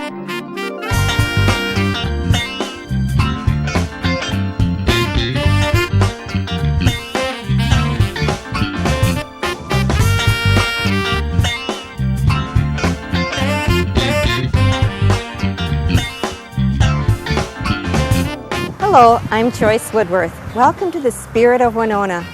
Hello, I'm Joyce Woodworth. Welcome to the Spirit of Winona.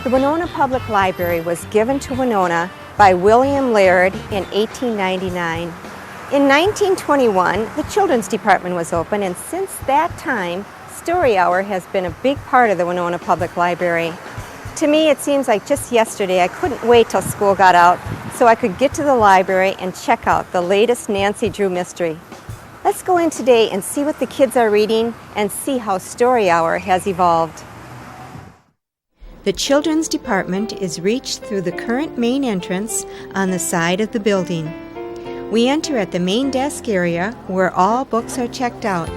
The Winona Public Library was given to Winona by William Laird in 1899. In 1921, the Children's Department was opened, and since that time, Story Hour has been a big part of the Winona Public Library. To me, it seems like just yesterday I couldn't wait till school got out so I could get to the library and check out the latest Nancy Drew mystery. Let's go in today and see what the kids are reading and see how Story Hour has evolved. The Children's Department is reached through the current main entrance on the side of the building. We enter at the main desk area where all books are checked out.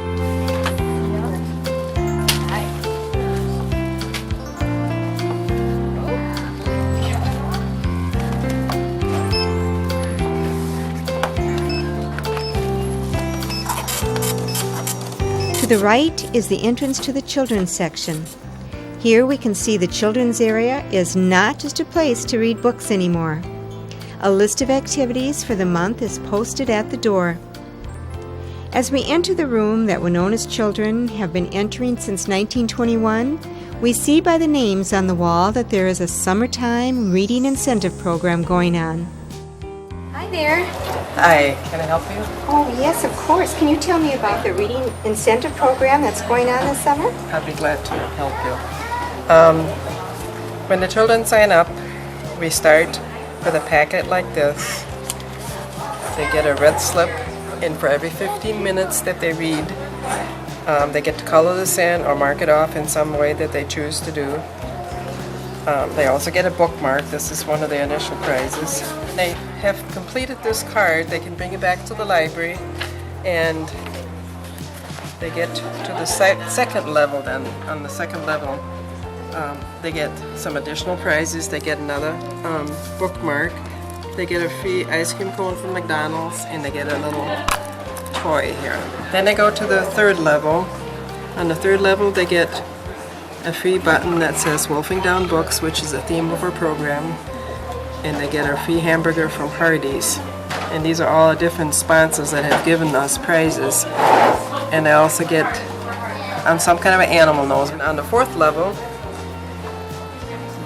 To the right is the entrance to the children's section. Here we can see the children's area is not just a place to read books anymore. A list of activities for the month is posted at the door. As we enter the room that Winona's children have been entering since 1921, we see by the names on the wall that there is a summertime reading incentive program going on. Hi there. Hi, can I help you? Oh, yes, of course. Can you tell me about the reading incentive program that's going on this summer? I'd be glad to help you. When the children sign up, we start with a packet like this. They get a red slip, and for every 15 minutes that they read, they get to color this in or mark it off in some way that they choose to do. They also get a bookmark. This is one of the initial prizes. They have completed this card, they can bring it back to the library, and they get to the second level. Then on the second level, they get some additional prizes. They get another bookmark. They get a free ice cream cone from McDonald's, and they get a little toy here. Then they go to the third level. On the third level, they get a free button that says Wolfing Down Books, which is the theme of our program, and they get a free hamburger from Hardee's. And these are all different sponsors that have given us prizes. And they also get some kind of an animal nose. On the fourth level,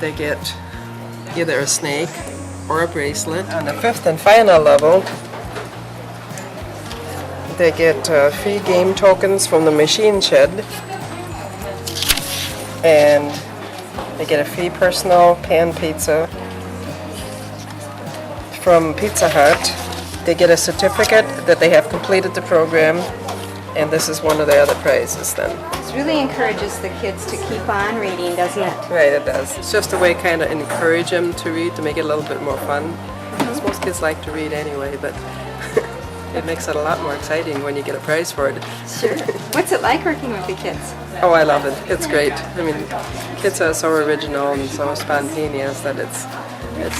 they get either a snake or a bracelet. On the fifth and final level, they get free game tokens from the machine shed, and they get a free personal pan pizza from Pizza Hut. They get a certificate that they have completed the program, and this is one of the other prizes then. This really encourages the kids to keep on reading, doesn't it? Right, it does. It's just a way kind of encourage them to read, to make it a little bit more fun. Because most kids like to read anyway, but it makes it a lot more exciting when you get a prize for it. Sure. What's it like working with the kids? Oh, I love it. It's great. I mean, kids are so original and so spontaneous that it's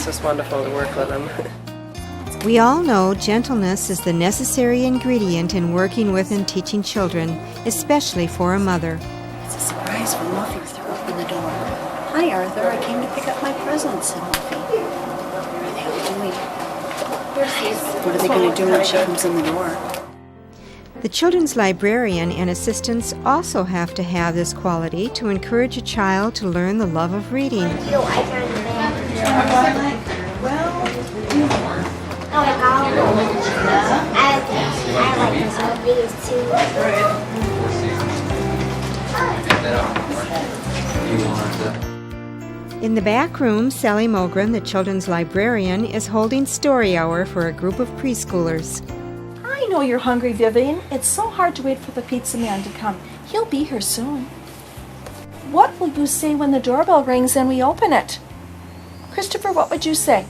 just wonderful to work with them. We all know gentleness is the necessary ingredient in working with and teaching children, especially for a mother. It's a surprise when Muffy threw open the door. Hi, Arthur. I came to pick up my presents, said Muffy. What are they doing? What are they going to do when she comes in the door? The children's librarian and assistants also have to have this quality to encourage a child to learn the love of reading. I like these movies too. In the back room, Sally Mogren, the children's librarian, is holding Story Hour for a group of preschoolers. I know you're hungry, Vivian. It's so hard to wait for the pizza man to come. He'll be here soon. What will you say when the doorbell rings and we open it? Christopher, what would you say?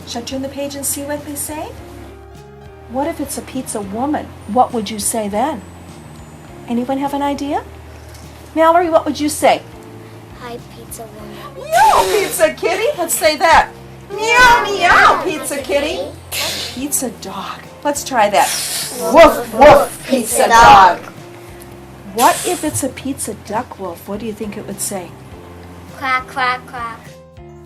Shall I turn the page and see what they say? What if it's a pizza woman? What would you say then? Anyone have an idea? Mallory, what would you say? Hi, pizza woman. Meow, pizza kitty. Let's say that. Meow, meow, pizza kitty. pizza dog. Let's try that. Woof, woof, pizza dog. What if it's a pizza duck, Wolf? What do you think it would say? Quack, quack, quack.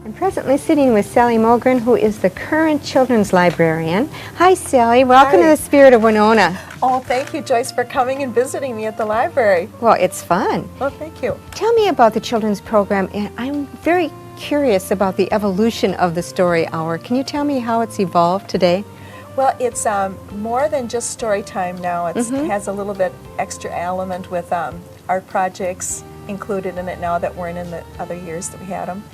I'm presently sitting with Sally Mogren, who is the current children's librarian. Hi, Sally. Welcome to the Spirit of Winona. Oh, thank you, Joyce, for coming and visiting me at the library. Well, it's fun. Well, thank you. Tell me about the children's program, and I'm very curious about the evolution of the Story Hour. Can you tell me how it's evolved today? Well, it's more than just story time now. It has a little bit extra element with art projects included in it now that weren't in the other years that we had them.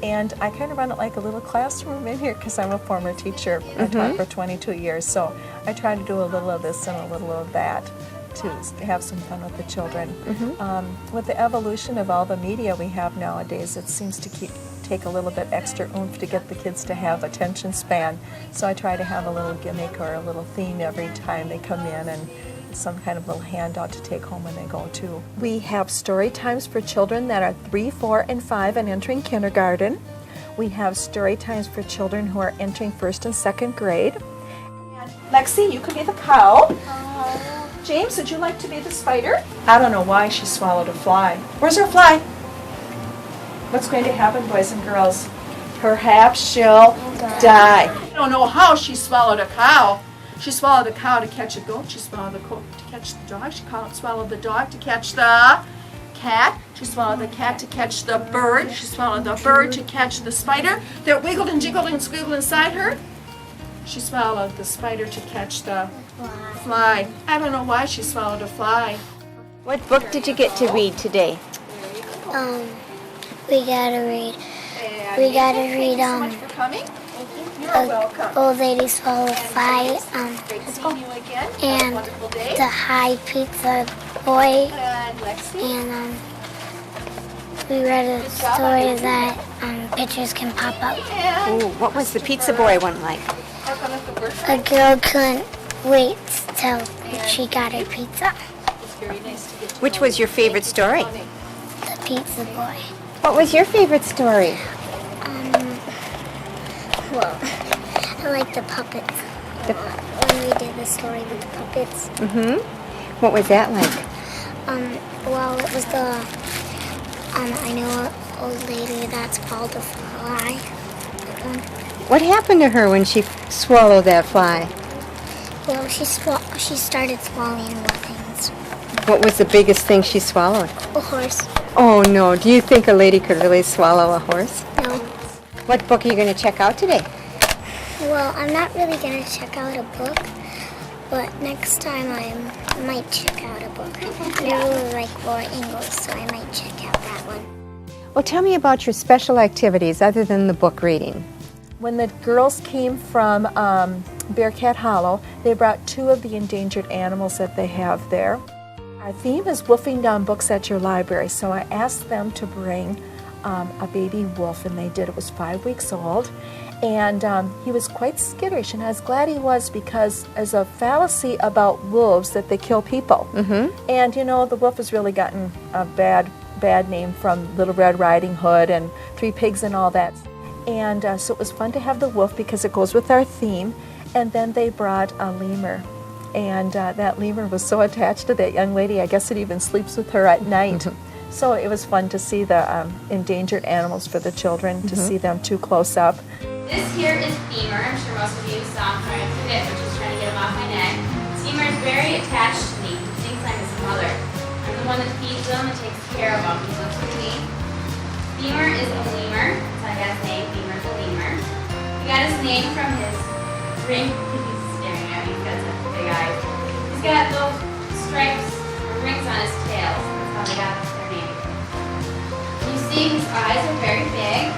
And I kind of run it like a little classroom in here because I'm a former teacher. I taught for 22 years, so I try to do a little of this and a little of that to have some fun with the children. With the evolution of all the media we have nowadays, it seems to take a little bit extra oomph to get the kids to have attention span. So I try to have a little gimmick or a little theme every time they come in, and some kind of little handout to take home when they go too. We have story times for children that are 3, 4, and 5 and entering kindergarten. We have story times for children who are entering 1st and 2nd grade. Lexi, you could be the cow. James, would you like to be the spider? I don't know why she swallowed a fly. Where's her fly? What's going to happen, boys and girls? Perhaps she'll die. I don't know how she swallowed a cow. She swallowed a cow to catch a goat. She swallowed the goat to catch the dog. She swallowed the dog to catch the cat. She swallowed the cat to catch the bird. She swallowed the bird to catch the spider that wiggled and jiggled and squiggled inside her. She swallowed the spider to catch the fly. I don't know why she swallowed a fly. What book did you get to read today? We gotta read. Thank you so much for coming. You're welcome. Old Lady Swallow Fly. Great seeing you again. Have a And wonderful day. the High Pizza Boy. And Lexi. And we read a story that pictures can pop up. And Ooh, what was the pizza boy one like? A girl couldn't wait till she got her pizza. Which was your favorite story? The Pizza Boy. What was your favorite story? Well, I like the puppets. When we did the story with the puppets. What was that like? Well, it was the, I know an old lady that swallowed a fly. What happened to her when she swallowed that fly? Well, she started swallowing more things. What was the biggest thing she swallowed? A horse. Oh no, do you think a lady could really swallow a horse? No. What book are you going to check out today? Well, I'm not really going to check out a book, but next time I might check out a book. I really like Laura Ingalls, so I might check out that one. Well, tell me about your special activities other than the book reading. When the girls came from Bearcat Hollow, they brought 2 of the endangered animals that they have there. Our theme is wolfing down books at your library, so I asked them to bring a baby wolf, and they did. It was 5 weeks old, and he was quite skittish, and I was glad he was, because there's a fallacy about wolves that they kill people. And you know, the wolf has really gotten a bad name from Little Red Riding Hood and 3 Pigs and all that. And so it was fun to have the wolf because it goes with our theme. And then they brought a lemur, and that lemur was so attached to that young lady, I guess it even sleeps with her at night. So it was fun to see the endangered animals for the children, to see them too close up. This here is Beamer. I'm sure most of you saw him trying to fit, but just trying to get him off my neck. Beamer is very attached to me. He thinks I'm his mother. I'm the one that feeds him and takes care of him. He lives with me. Beamer is a lemur. So I got his name. Beamer's a lemur. He got his name from his ring. He's staring at me. He's got such big eyes. He's got little stripes or rings on his tail. That's how they got their name. You see, his eyes are very big.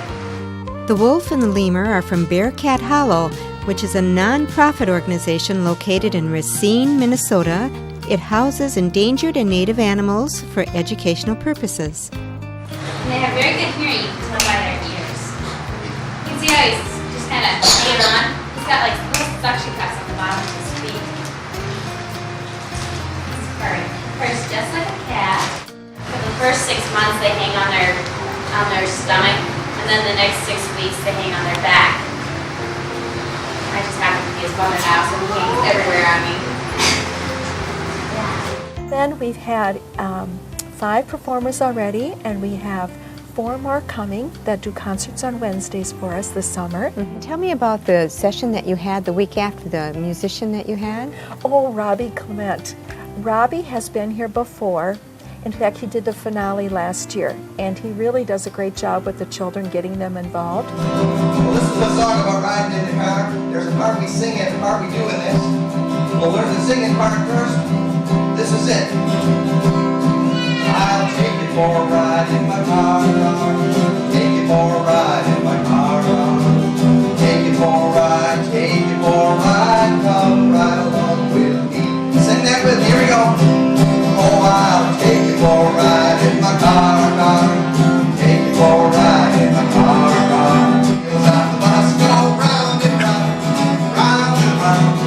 The wolf and the lemur are from Bearcat Hollow, which is a non-profit organization located in Racine, Minnesota. It houses endangered and native animals for educational purposes. And they have very good hearing, you can tell by their ears. You can see how he's just kind of hanging on. He's got like little suction cups on the bottom of his feet. He's purring. Purrs just like a cat. For the first 6 months they hang on their stomach, and then the next 6 weeks they hang on their back. I just happen He is mother now, so he hangs everywhere on me. Then we've had 5 performers already, and we have 4 more coming that do concerts on Wednesdays for us this summer. Tell me about the session that you had the week after the musician that you had. Oh, Robbie Clement. Robbie has been here before. In fact, he did the finale last year, and he really does a great job with the children, getting them involved. Well, this is a song about riding in the car. There's a part we sing and a part we do in this. We'll learn the singing part first. This is it. I'll take you for a ride in my car. Take you for a ride in my car. Take you for a ride, take you for a ride. Come right along with me. Sing that with me. Here we go. Oh, I'll take you for a ride in my car. Take you for a ride in my car. Wheels on the bus go round and round, round and round,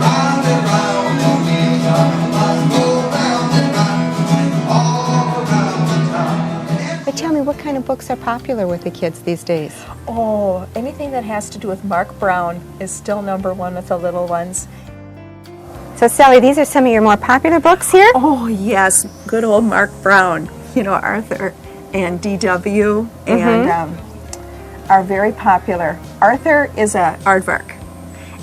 round and round. The wheels on the bus go round and round, all around the town. But tell me, what kind of books are popular with the kids these days? Oh, anything that has to do with Mark Brown is still #1 with the little ones. So Sally, these are some of your more popular books here? Oh, yes, good old Mark Brown. You know, Arthur and DW and are very popular. Arthur is a aardvark.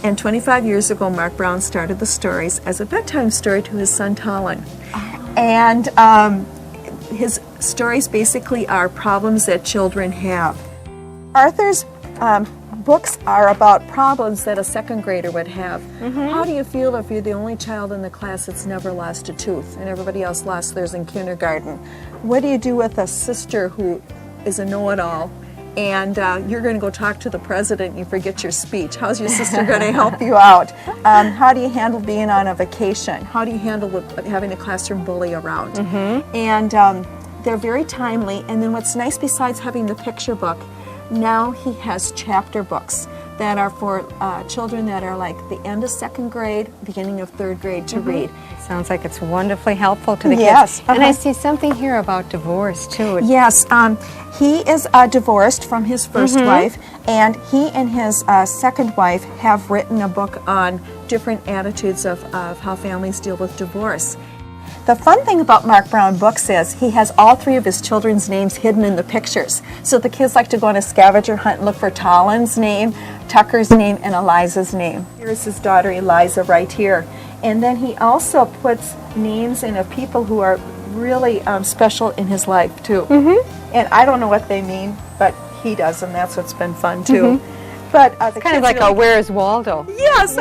And 25 years ago, Mark Brown started the stories as a bedtime story to his son, Talon. And his stories basically are problems that children have. Arthur's books are about problems that a 2nd grader would have. How do you feel if you're the only child in the class that's never lost a tooth and everybody else lost theirs in kindergarten? What do you do with a sister who is a know-it-all and you're going to go talk to the president and you forget your speech? How's your sister going to help you out? How do you handle being on a vacation? How do you handle having a classroom bully around? And they're very timely. And then what's nice, besides having the picture book, now he has chapter books that are for children that are like the end of 2nd grade, beginning of 3rd grade to read. Sounds like it's wonderfully helpful to the Yes, kids. And I see something here about divorce too. Yes, he is divorced from his first wife, and he and his 2nd wife have written a book on different attitudes of how families deal with divorce. The fun thing about Mark Brown books is he has all 3 of his children's names hidden in the pictures. So the kids like to go on a scavenger hunt and look for Talon's name, Tucker's name, and Eliza's name. Here's his daughter Eliza right here. And then he also puts names in of people who are really special in his life too. And I don't know what they mean, but he does, and that's what's been fun too. But the Kind of like a Where's Waldo? Yes,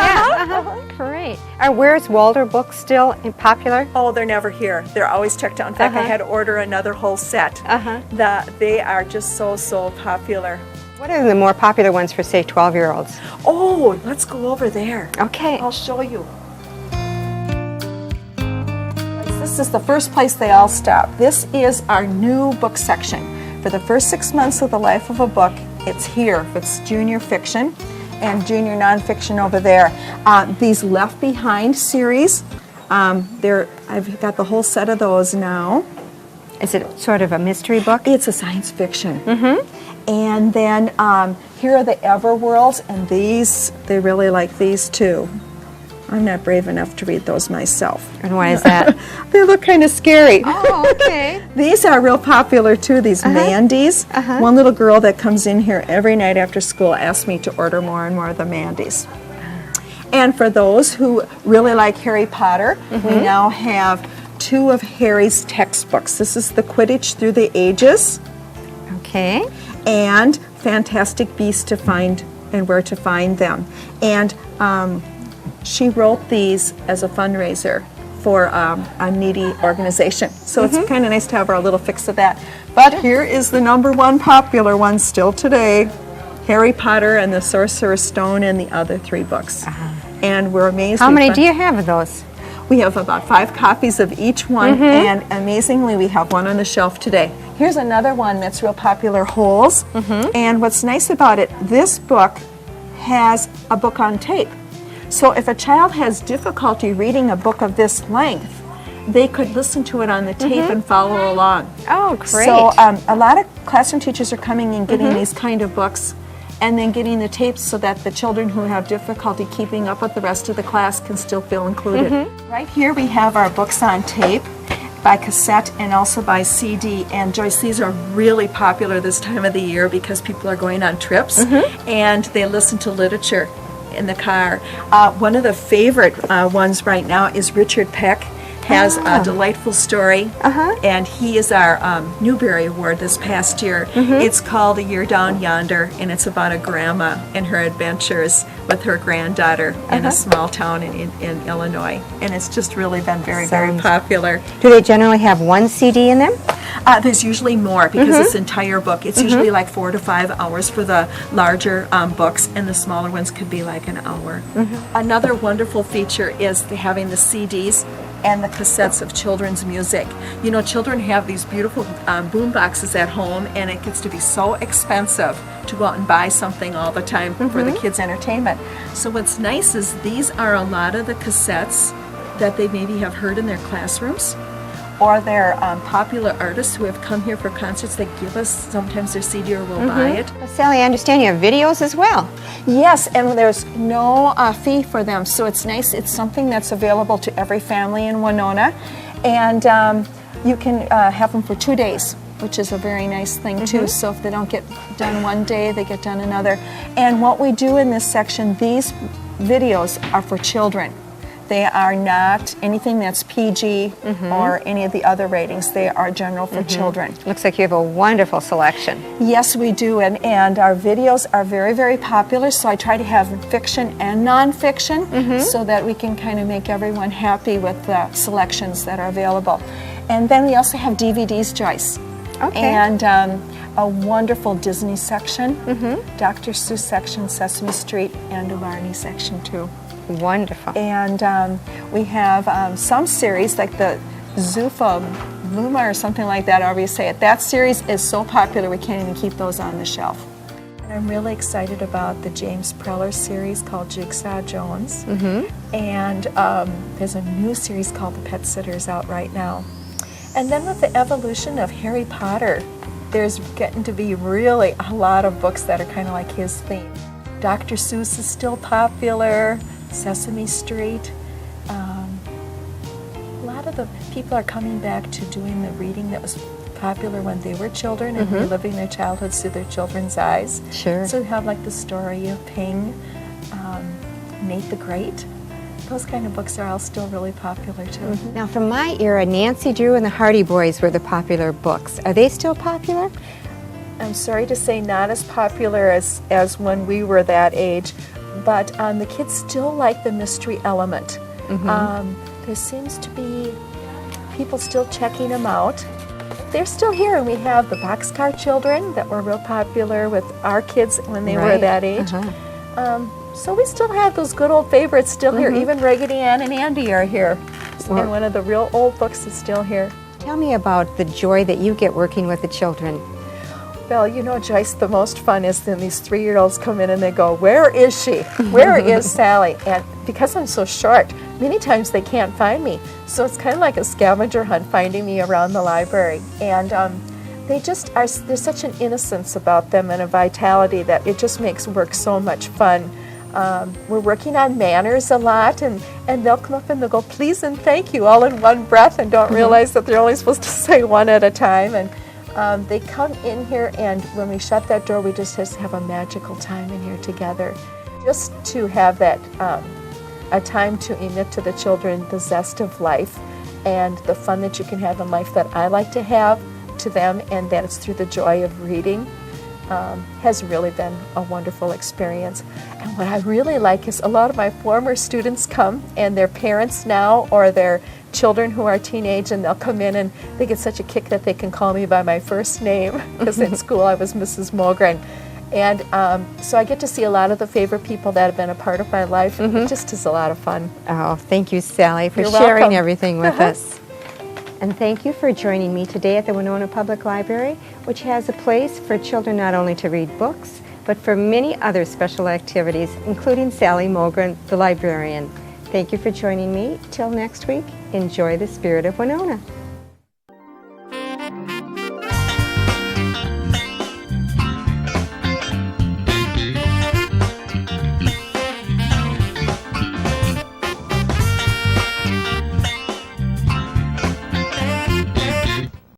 Great. Are Where's Waldo books still popular? Oh, they're never here. They're always checked out. In fact, I had to order another whole set. They are just so popular. What are the more popular ones for, say, 12-year-olds? Oh, let's go over there. Okay. I'll show you. This is the first place they all stop. This is our new book section. For the first 6 months of the life of a book, it's here. It's junior fiction and junior nonfiction over there. These Left Behind series, I've got the whole set of those now. Is it sort of a mystery book? It's a science fiction. And then here are the Everworlds, and these, they really like these too. I'm not brave enough to read those myself. And why is that? They look kind of scary. Oh, okay. These are real popular too, these Mandy's. One little girl that comes in here every night after school asks me to order more and more of the Mandy's. And for those who really like Harry Potter, we now have 2 of Harry's textbooks. This is the Quidditch Through the Ages. Okay. And Fantastic Beasts to Find and Where to Find Them. And she wrote these as a fundraiser for a needy organization. So it's kind of nice to have our little fix of that. But here is the #1 popular one still today, Harry Potter and the Sorcerer's Stone and the other 3 books. And we're amazed. How many do you have of those? We have about 5 copies of each one, and amazingly we have one on the shelf today. Here's another one that's real popular, Holes. And what's nice about it, this book has a book on tape. So if a child has difficulty reading a book of this length, they could listen to it on the tape and follow along. Oh, great. So a lot of classroom teachers are coming and getting these kind of books, and then getting the tapes so that the children who have difficulty keeping up with the rest of the class can still feel included. Right here we have our books on tape by cassette and also by CD. And Joyce, these are really popular this time of the year because people are going on trips and they listen to literature in the car. One of the favorite ones right now is Richard Peck. Has a delightful story, and he is our Newbery Award this past year. It's called A Year Down Yonder, and it's about a grandma and her adventures with her granddaughter in a small town in Illinois. And it's just really been very, very popular. Do they generally have one CD in them? There's usually more because it's an entire book. It's usually like 4 to 5 hours for the larger books, and the smaller ones could be like an hour. Another wonderful feature is having the CDs and the cassettes of children's music. You know, children have these beautiful boom boxes at home, and it gets to be so expensive to go out and buy something all the time for the kids' entertainment. So what's nice is these are a lot of the cassettes that they maybe have heard in their classrooms, or they're popular artists who have come here for concerts that give us sometimes their CD or we'll buy it. Sally, I understand you have videos as well. Yes, and there's no fee for them, so it's nice. It's something that's available to every family in Winona, and you can have them for 2 days, which is a very nice thing too. So if they don't get done one day, they get done another. And what we do in this section, these videos are for children. They are not anything that's PG or any of the other ratings. They are general for children. Looks like you have a wonderful selection. Yes, we do, and our videos are very, very popular, so I try to have fiction and nonfiction so that we can kind of make everyone happy with the selections that are available. And then we also have DVDs, Joyce. Okay. And a wonderful Disney section, Dr. Seuss section, Sesame Street, and a Barney section too. Wonderful. And we have some series like the Zuffa Luma or something like that, however you say it. That series is so popular we can't even keep those on the shelf. And I'm really excited about the James Preller series called Jigsaw Jones. And there's a new series called The Pet Sitters out right now. And then with the evolution of Harry Potter, there's getting to be really a lot of books that are kind of like his theme. Dr. Seuss is still popular. Sesame Street. A lot of the people are coming back to doing the reading that was popular when they were children and reliving their childhoods through their children's eyes. Sure. So we have like the story of Ping, Nate the Great. Those kind of books are all still really popular too. Now, from my era, Nancy Drew and the Hardy Boys were the popular books. Are they still popular? I'm sorry to say not as popular as when we were that age. But the kids still like the mystery element. There seems to be people still checking them out. They're still here, and we have the Boxcar Children that were real popular with our kids when they were that age. So we still have those good old favorites still here. Even Raggedy Ann and Andy are here. And one of the real old books is still here. Tell me about the joy that you get working with the children. Well, you know, Joyce, the most fun is when these 3-year-olds come in and they go, "Where is she? Where is Sally?" And because I'm so short, many times they can't find me. So it's kind of like a scavenger hunt finding me around the library. And they just are, there's such an innocence about them and a vitality that it just makes work so much fun. We're working on manners a lot, and they'll come up and they'll go, "Please and thank you," all in one breath, and don't realize that they're only supposed to say one at a time. And they come in here, and when we shut that door, we just have a magical time in here together. Just to have that, a time to emit to the children the zest of life and the fun that you can have in life that I like to have to them, and that it's through the joy of reading, has really been a wonderful experience. And what I really like is a lot of my former students come, and their parents now, or their children who are teenage, and they'll come in and they get such a kick that they can call me by my first name, because in school I was Mrs. Mogren. And so I get to see a lot of the favorite people that have been a part of my life. It just is a lot of fun. Oh, thank you, Sally, for You're sharing welcome. everything with us. And thank you for joining me today at the Winona Public Library, which has a place for children not only to read books, but for many other special activities, including Sally Mogren, the librarian. Thank you for joining me. Till next week, enjoy the Spirit of Winona.